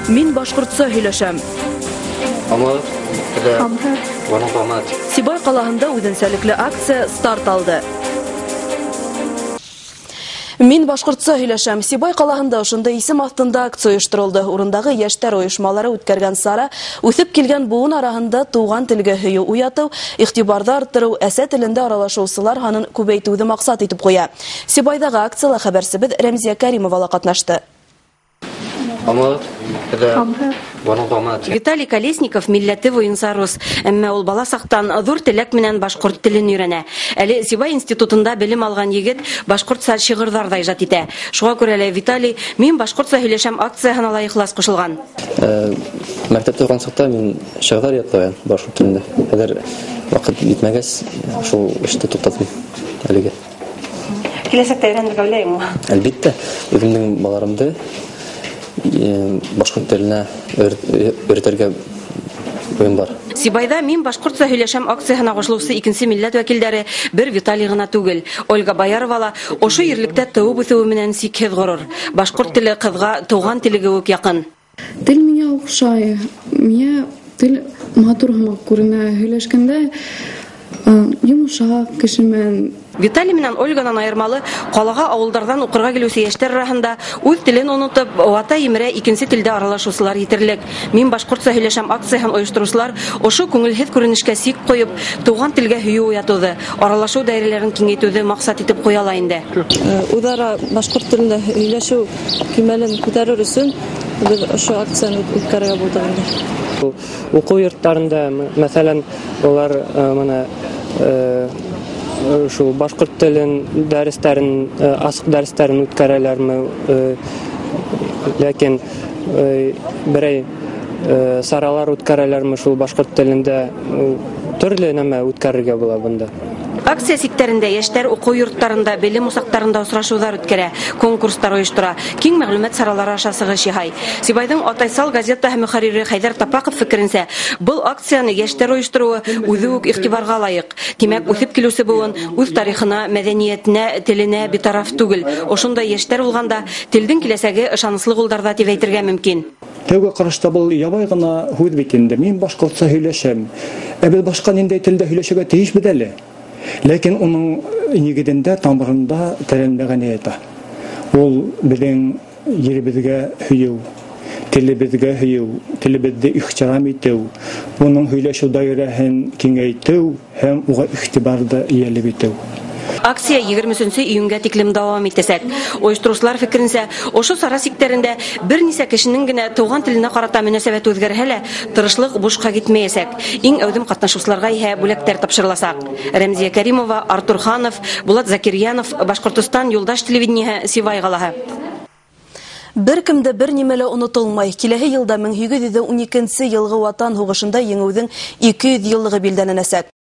Мин башкортса һөйләшәм. Сибай калаһында үзенчәлекле акция старт алды. Мин башкортса һөйләшәм. Сибай калаһында ошында исем астында акция оештырылды. Урындагы яшьтәр оешмалары үткәргән сара үсеп килгән буын араһында туган телгә һөю уяту, игътибарда арттыру, әсә телендә аралашучылар ханын күбәйтүне максат итеп куя. Сибайдагы акциялә хәбәрсебез Рәмзия Кәримова катнашты. Виталий Колесников милләте буенча рус, әмма ул бала сактан зур теләк менән башкорт телен өйрәнә. Әле Сибай институтында белем алган егет башкортча шигырьләр иҗат итә. Шуңа күрә лә Виталий "Мин башкортча һөйләшәм" акциясына лаеклас кушылган. Мәктәптә торган чакта мин шигырьләр язган башкорт телендә. Хәзер вакыт җитмәгәч, шул эшне туктаттым әлегә. Киләсәктә өйрәнергә уйлыйммы? Әлбәттә, үземнең балаларымды башкорт теленә өйрәтергә уем бар. Сибайда "Мин башкортча һөйләшәм" акциясына кушылучы икенче милләт вәкилләре бер Виталий гына түгел. Ольга Боярова ошо ерлектә тыуып үсүе менән сикһез горур. Башкорт теле кызга туган телеге үк якын. Тел миңа охшай. Миңа тел матур һәм күренә. Һөйләшкәндә йомшак кешемен. Виталий менән Ольганан аермалы калага авылдардан укырга килүче яшьтәр арасында үз телен онытып, вата имрә икенче телдә аралашучылар җитерлек. Мин башкортча һөйләшәм акциясын оештыручылар ошо күңелһез күренешкә сик куеп, туган телгә һөю уятуды, аралашу даирәләрен киңәйтүне максат итеп куяла инде. Үзара башкорт телендә һөйләшү кимәлен күтәрер өчен без ошо акцияны үткәрергә булдык инде. Уку йортларында, мәсәлән, алар менә шул башкорт телен дәресләрен, асык дәресләрен үткәрәләрме, ләкин берәй саралар үткәрәләрме шул башкорт телендә, төрле нәмә үткәрергә була бunda. Акция сиктәрендә яшьтәр уку йортларында, белем усактарында очрашулар үткәрә, конкурслар оештыра, киң мәгълүмат саралары аша чыгыш яһай. Сибайдың Атайсал газетаһы мөхәррире Хәйдәр Тапаков фикеренсә, бу акцияны яшьтәр оештыруы үзе үк игътибарга лаек. Димәк, үсеп килүче буын үз тарихына, мәдәниятенә, теленә битараф түгел. Ошондай яшьтәр булганда телдең киләсәге ышанычлы кулдарда дип әйтергә мөмкин. Тәүге карашта бул ябай гына һүз бит инде. Мин башкортча һөйләшәм. Без башка ниндәй телдә һөйләшергә тиеш бит әле. Ләкин уның нигезендә, тамырында тәрәнлегене әйтә. Ул безнең йөребезгә һөю, телебезгә һөю, телебезне ихтирам итү, уның һөйләшү даирәһен киңәйтү һәм уга игътибарды иялеп итү. Акция 23 июньгә тиклем дәвам итәсәк. Оештыручылар фикеренсә, ошо сара сиктәрендә бернисә кешенең генә туган теленә карата мөнәсәбәте үзгәрһә лә, тырышлык бушка гитмәясәк. Иң әүдем катнашучыларга иһә бүләктәр тапшырыласак. Рәмзия Кәримова, Артур Ханов, Булат Закирьянов, Башкортстан юлдаш телевидениеһы, Сибай калаһы. Беркемдә бер нимәлә онытылмай. Киләһе елда 1812 елгы Ватан һугышында еңүнең 200 еллыгы билдәләнәсәк.